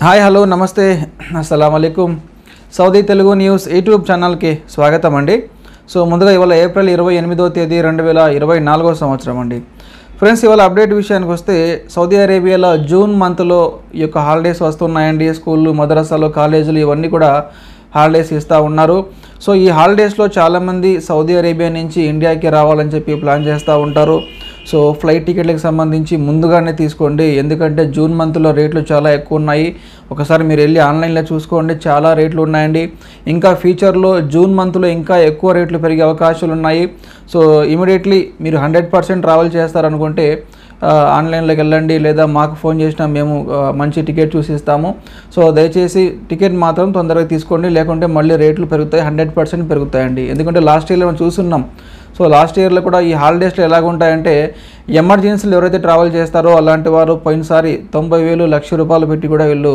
Hi hello నమస్తే అస్సలాముఅలైకుం Saudi Telugu news YouTube ఛానల్కి స్వాగతం అండి. సో ముందుగా ఇవాళ ఏప్రిల్ 28వ తేదీ 2024 సంవత్సరం అండి. ఫ్రెండ్స్, ఇవాళ అప్డేట్ విషయానికి వస్తే సౌదీ అరేబియాలో జూన్ మంత్లో ఈ యొక్క హాలిడేస్ వస్తున్నాయండి. స్కూళ్ళు, మదరసాలు, కాలేజీలు ఇవన్నీ కూడా హాలిడేస్ ఇస్తూ ఉన్నారు. సో ఈ హాలిడేస్లో చాలామంది సౌదీ అరేబియా నుంచి ఇండియాకి రావాలని చెప్పి ప్లాన్ చేస్తూ ఉంటారు. సో ఫ్లైట్ టికెట్లకు సంబంధించి ముందుగానే తీసుకోండి, ఎందుకంటే జూన్ మంత్లో రేట్లు చాలా ఎక్కువ ఉన్నాయి. ఒకసారి మీరు వెళ్ళి ఆన్లైన్లో చూసుకోండి, చాలా రేట్లు ఉన్నాయండి. ఇంకా ఫ్యూచర్లో జూన్ మంత్లో ఇంకా ఎక్కువ రేట్లు పెరిగే అవకాశాలు ఉన్నాయి. సో ఇమీడియట్లీ మీరు 100% ట్రావెల్ చేస్తారనుకుంటే ఆన్లైన్లోకి వెళ్ళండి, లేదా మాకు ఫోన్ చేసినా మేము మంచి టికెట్ చూసి ఇస్తాము. సో దయచేసి టికెట్ మాత్రం తొందరగా తీసుకోండి, లేకుంటే మళ్ళీ రేట్లు పెరుగుతాయి, 100% పెరుగుతాయండి. ఎందుకంటే లాస్ట్ ఇయర్లో మనం చూస్తున్నాం. సో లాస్ట్ ఇయర్లో కూడా ఈ హాలిడేస్లో ఎలాగుంటాయంటే ఎమర్జెన్సీలు ఎవరైతే ట్రావెల్ చేస్తారో అలాంటి వారు పోయినసారి 90,000 లక్ష రూపాయలు పెట్టి కూడా వీళ్ళు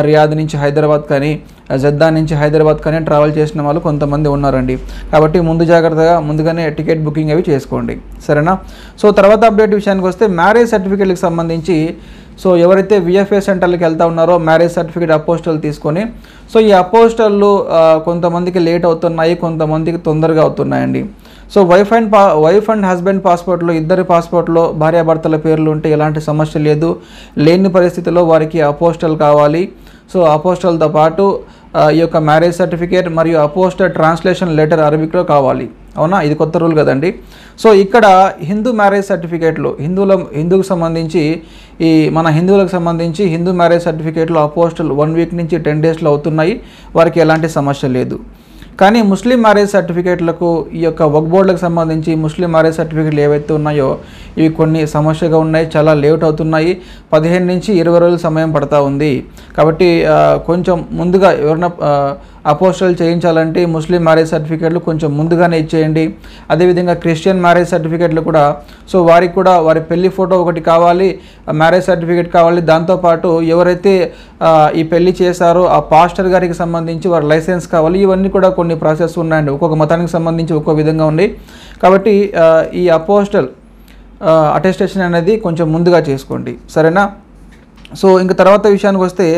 రియాద్ నుంచి హైదరాబాద్ కానీ, జద్దా నుంచి హైదరాబాద్ కానీ ట్రావెల్ చేసిన వాళ్ళు కొంతమంది ఉన్నారండి. కాబట్టి ముందుగానే టికెట్ బుకింగ్ అవి చేసుకోండి, సరేనా. సో తర్వాత అప్డేట్ విషయానికి వస్తే మ్యారేజ్ సర్టిఫికేట్కి సంబంధించి సో ఎవరైతే విఎఫ్ఏ సెంటర్లకు వెళ్తూ ఉన్నారో మ్యారేజ్ సర్టిఫికేట్ అపోస్టల్ తీసుకొని, సో ఈ అపోస్టల్లు కొంతమందికి లేట్ అవుతున్నాయి, కొంతమందికి తొందరగా అవుతున్నాయండి. సో వైఫ్ అండ్ హస్బెండ్ పాస్పోర్ట్లో, ఇద్దరి పాస్పోర్ట్లో భార్యాభర్తల పేర్లు ఉంటే ఎలాంటి సమస్య లేదు. లేని పరిస్థితిలో వారికి అపోస్టల్ కావాలి. సో అపోస్టల్తో పాటు ఈ యొక్క మ్యారేజ్ సర్టిఫికేట్ మరియు అపోస్టల్ ట్రాన్స్లేషన్ లెటర్ అరబిక్లో కావాలి. అవునా, ఇది కొత్త రూల్ కదండి. సో ఇక్కడ హిందూ మ్యారేజ్ సర్టిఫికేట్లు హిందువులకు సంబంధించి మన హిందువులకు సంబంధించి హిందూ మ్యారేజ్ సర్టిఫికేట్లు అపోస్టల్ 1 వీక్ నుంచి 10 డేస్లో అవుతున్నాయి, వారికి ఎలాంటి సమస్య లేదు. కానీ ముస్లిం మ్యారేజ్ సర్టిఫికేట్లకు ఈ యొక్క వక్ఫ్ బోర్డులకు సంబంధించి ముస్లిం మ్యారేజ్ సర్టిఫికేట్లు ఏవైతే ఉన్నాయో ఇవి కొన్ని సమస్యగా ఉన్నాయి, చాలా లేట్ అవుతున్నాయి. 15 నుంచి 20 రోజుల సమయం పడతా ఉంది. కాబట్టి కొంచెం ముందుగా ఎవరైనా అపోస్టల్ చేయించాలంటే ముస్లిం మ్యారేజ్ సర్టిఫికేట్లు కొంచెం ముందుగానే ఇచ్చేయండి. అదేవిధంగా క్రిస్టియన్ మ్యారేజ్ సర్టిఫికేట్లు కూడా సో వారికి కూడా వారి పెళ్లి ఫోటో ఒకటి కావాలి, మ్యారేజ్ సర్టిఫికేట్ కావాలి. దాంతోపాటు ఎవరైతే ఈ పెళ్లి చేశారో ఆ పాస్టర్ గారికి సంబంధించి వారి లైసెన్స్ కావాలి. ఇవన్నీ కూడా కొన్ని ప్రాసెస్ ఉన్నాయండి, ఒక్కొక్క మతానికి సంబంధించి ఒక్కో విధంగా ఉన్నాయి. కాబట్టి ఈ అపోస్టల్ అటెస్టేషన్ అనేది కొంచెం ముందుగా చేసుకోండి, సరేనా. సో ఇంక తర్వాత విషయానికి వస్తే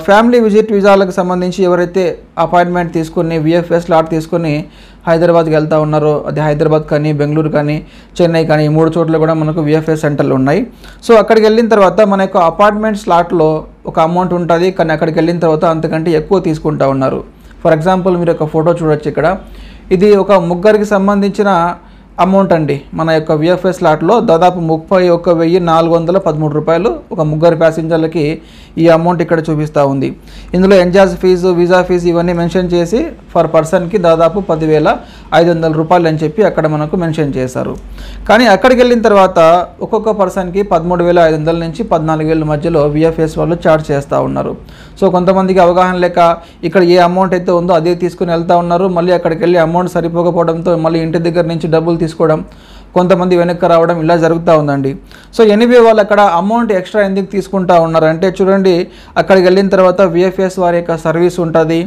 ఫ్యామిలీ విజిట్ వీసాలకు సంబంధించి ఎవరైతే అపాయింట్మెంట్ తీసుకుని విఎఫ్ఎస్ స్లాట్ తీసుకొని హైదరాబాద్కి వెళ్తూ ఉన్నారో, అది హైదరాబాద్ కానీ, బెంగళూరు కానీ, చెన్నై కానీ, ఈ 3 చోట్ల కూడా మనకు విఎఫ్ఎస్ సెంటర్లు ఉన్నాయి. సో అక్కడికి వెళ్ళిన తర్వాత మన యొక్క అపార్ట్మెంట్ స్లాట్లో ఒక అమౌంట్ ఉంటుంది, కానీ అక్కడికి వెళ్ళిన తర్వాత అంతకంటే ఎక్కువ తీసుకుంటూ ఉన్నారు. ఫర్ ఎగ్జాంపుల్ మీరు ఒక ఫోటో చూడొచ్చు ఇక్కడ. ఇది ఒక ముగ్గురికి సంబంధించిన అమౌంట్ అండి. మన యొక్క విఎఫ్ఎస్ స్లాట్లో దాదాపు 31,413 రూపాయలు ఒక ముగ్గురు ప్యాసింజర్లకి ఈ అమౌంట్ ఇక్కడ చూపిస్తూ ఉంది. ఇందులో ఎంజాజ్ ఫీజు, వీసా ఫీజు ఇవన్నీ మెన్షన్ చేసి పర్ పర్సన్కి దాదాపు 10,500 రూపాయలు అని చెప్పి అక్కడ మనకు మెన్షన్ చేశారు. కానీ అక్కడికి వెళ్ళిన తర్వాత ఒక్కొక్క పర్సన్కి 13,500 నుంచి 14,000 మధ్యలో విఎఫ్ఎస్ వాళ్ళు ఛార్జ్ చేస్తూ ఉన్నారు. సో కొంతమందికి అవగాహన లేక ఇక్కడ ఏ అమౌంట్ అయితే ఉందో అదే తీసుకుని వెళ్తూ ఉన్నారు. మళ్ళీ అక్కడికి వెళ్ళి అమౌంట్ సరిపోకపోవడంతో మళ్ళీ ఇంటి దగ్గర నుంచి డబ్బులు తీసుకోవడం, కొంతమంది వెనక్కి రావడం ఇలా జరుగుతూ ఉందండి. సో ఎనీవే వాళ్ళు అక్కడ అమౌంట్ ఎక్స్ట్రా ఎందుకు తీసుకుంటా ఉన్నారు అంటే చూడండి, అక్కడికి వెళ్ళిన తర్వాత విఎఫ్ఎస్ వారి యొక్క సర్వీస్ ఉంటుంది,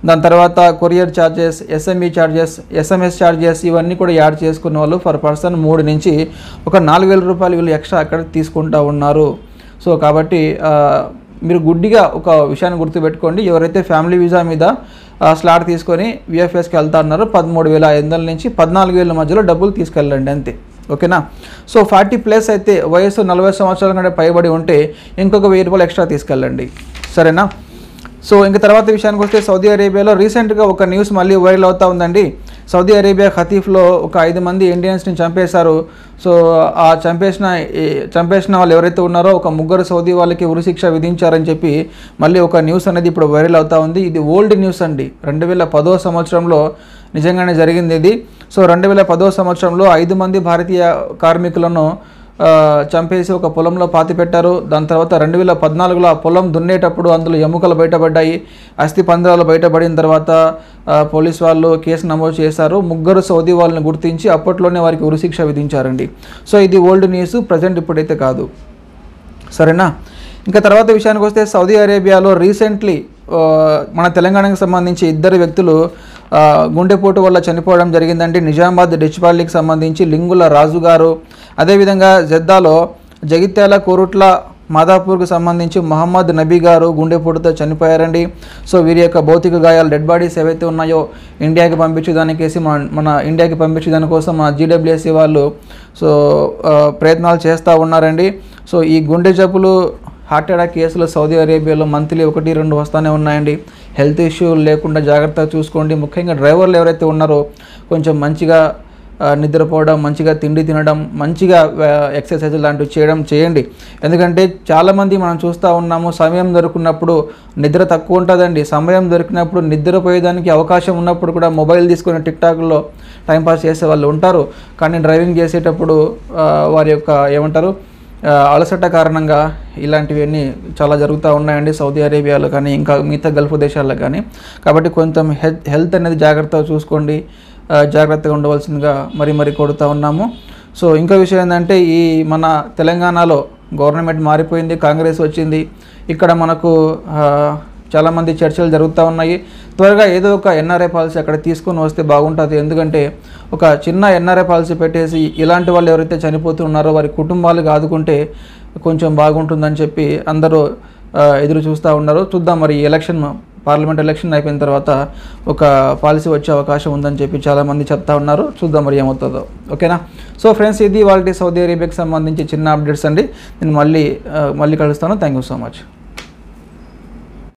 దాని తర్వాత courier charges, SME charges, SMS charges ఇవన్నీ కూడా యాడ్ చేసుకున్న వాళ్ళు పర్ పర్సన్ 3 నుంచి ఒక 4,000 రూపాయలు వీళ్ళు ఎక్స్ట్రా అక్కడ తీసుకుంటూ ఉన్నారు. సో కాబట్టి మీరు గుడ్డిగా ఒక విషయాన్ని గుర్తుపెట్టుకోండి, ఎవరైతే ఫ్యామిలీ వీసా మీద స్లాట్ తీసుకొని విఎఫ్ఎస్కి వెళ్తా ఉన్నారో 13,500 నుంచి 14,000 మధ్యలో డబ్బులు తీసుకెళ్ళండి అంతే, ఓకేనా. సో 40+ అయితే వయసు 40 సంవత్సరాల కంటే పైబడి ఉంటే ఇంకొక 1,000 రూపాయలు ఎక్స్ట్రా తీసుకెళ్ళండి, సరేనా. సో ఇంకా తర్వాత విషయానికి వస్తే సౌదీ అరేబియాలో రీసెంట్గా ఒక న్యూస్ మళ్ళీ వైరల్ అవుతూ ఉందండి. సౌదీ అరేబియా ఖతీఫ్లో ఒక 5 మంది ఇండియన్స్ని చంపేశారు. సో ఆ చంపేసిన వాళ్ళు ఎవరైతే ఉన్నారో ఒక ముగ్గురు సౌదీ వాళ్ళకి ఉరిశిక్ష విధించారని చెప్పి మళ్ళీ ఒక న్యూస్ అనేది ఇప్పుడు వైరల్ అవుతూ ఉంది. ఇది ఓల్డ్ న్యూస్ అండి, 2010వ సంవత్సరంలో నిజంగానే జరిగింది ఇది. సో 2010వ సంవత్సరంలో 5 మంది భారతీయ కార్మికులను చంపేసి ఒక పొలంలో పాతిపెట్టారు. దాని తర్వాత 2014లో ఆ పొలం దున్నేటప్పుడు అందులో ఎముకలు బయటపడ్డాయి, అస్థి పంజరాలు బయటపడిన తర్వాత పోలీస్ వాళ్ళు కేసు నమోదు చేశారు. ముగ్గురు సౌదీ వాళ్ళని గుర్తించి అప్పట్లోనే వారికి ఉరిశిక్ష విధించారండి. సో ఇది ఓల్డ్ న్యూస్, ప్రజెంట్ ఇప్పుడైతే కాదు, సరేనా. ఇంకా తర్వాత విషయానికి వస్తే సౌదీ అరేబియాలో రీసెంట్లీ మన తెలంగాణకు సంబంధించి 2 వ్యక్తులు గుండెపోటు వల్ల చనిపోవడం జరిగిందండి. నిజామాబాద్ డిచ్పల్లికి సంబంధించి లింగుల రాజు గారు, అదేవిధంగా జద్దాలో జగిత్యాల కోరుట్ల మాదాపూర్కు సంబంధించి మహమ్మద్ నబీ గారు గుండెపోటుతో చనిపోయారండి. సో వీరి యొక్క భౌతిక గాయాలు, డెడ్ బాడీస్ ఏవైతే ఉన్నాయో ఇండియాకి పంపించేదానికేసి మన ఇండియాకి పంపించేదానికోసం మన జీడబ్ల్యూఎస్సీ వాళ్ళు సో ప్రయత్నాలు చేస్తూ ఉన్నారండి. సో ఈ గుండె జబ్బులు, హార్ట్ అటాక్ కేసులు సౌదీ అరేబియాలో మంత్లీ 1-2 వస్తూనే ఉన్నాయండి. హెల్త్ ఇష్యూ లేకుండా జాగ్రత్తగా చూసుకోండి. ముఖ్యంగా డ్రైవర్లు ఎవరైతే ఉన్నారో కొంచెం మంచిగా నిద్రపోవడం, మంచిగా తిండి తినడం, మంచిగా ఎక్సర్సైజ్ లాంటివి చేయండి. ఎందుకంటే చాలామంది మనం చూస్తూ ఉన్నాము, సమయం దొరికినప్పుడు నిద్ర తక్కువ ఉంటుందండి. సమయం దొరికినప్పుడు నిద్రపోయేదానికి అవకాశం ఉన్నప్పుడు కూడా మొబైల్ తీసుకొని టిక్టాక్లో టైంపాస్ చేసే వాళ్ళు ఉంటారు. కానీ డ్రైవింగ్ చేసేటప్పుడు వారి యొక్క ఏమంటారు అలసట కారణంగా ఇలాంటివన్నీ చాలా జరుగుతూ ఉన్నాయండి సౌదీ అరేబియాలో కానీ ఇంకా మిగతా గల్ఫ్ దేశాల్లో కానీ. కాబట్టి కొంచెం హెల్త్ అనేది జాగ్రత్తగా చూసుకోండి, జాగ్రత్తగా ఉండవలసిందిగా మరీ కోరుతూ ఉన్నాము. సో ఇంకో విషయం ఏంటంటే ఈ మన తెలంగాణలో గవర్నమెంట్ మారిపోయింది, కాంగ్రెస్ వచ్చింది. ఇక్కడ మనకు చాలామంది చర్చలు జరుగుతూ ఉన్నాయి. త్వరగా ఏదో ఒక ఎన్ఆర్ఐ పాలసీ అక్కడ తీసుకొని వస్తే బాగుంటుంది. ఎందుకంటే ఒక చిన్న ఎన్ఆర్ఐ పాలసీ పెట్టేసి ఇలాంటి వాళ్ళు ఎవరైతే చనిపోతున్నారో వారి కుటుంబాలకు ఆదుకుంటే కొంచెం బాగుంటుందని చెప్పి అందరూ ఎదురు చూస్తూ ఉన్నారు. చూద్దాం మరి పార్లమెంట్ ఎలక్షన్ అయిపోయిన తర్వాత ఒక పాలసీ వచ్చే అవకాశం ఉందని చెప్పి చాలామంది చెప్తా ఉన్నారు. చూద్దాం మరి ఏమవుతుందో. ఓకేనా? సో ఫ్రెండ్స్, ఇది వాళ్ళ సౌదీ అరేబియాకి సంబంధించి చిన్న అప్డేట్స్ అండి. నేను మళ్ళీ కలుస్తాను. Thank you so much.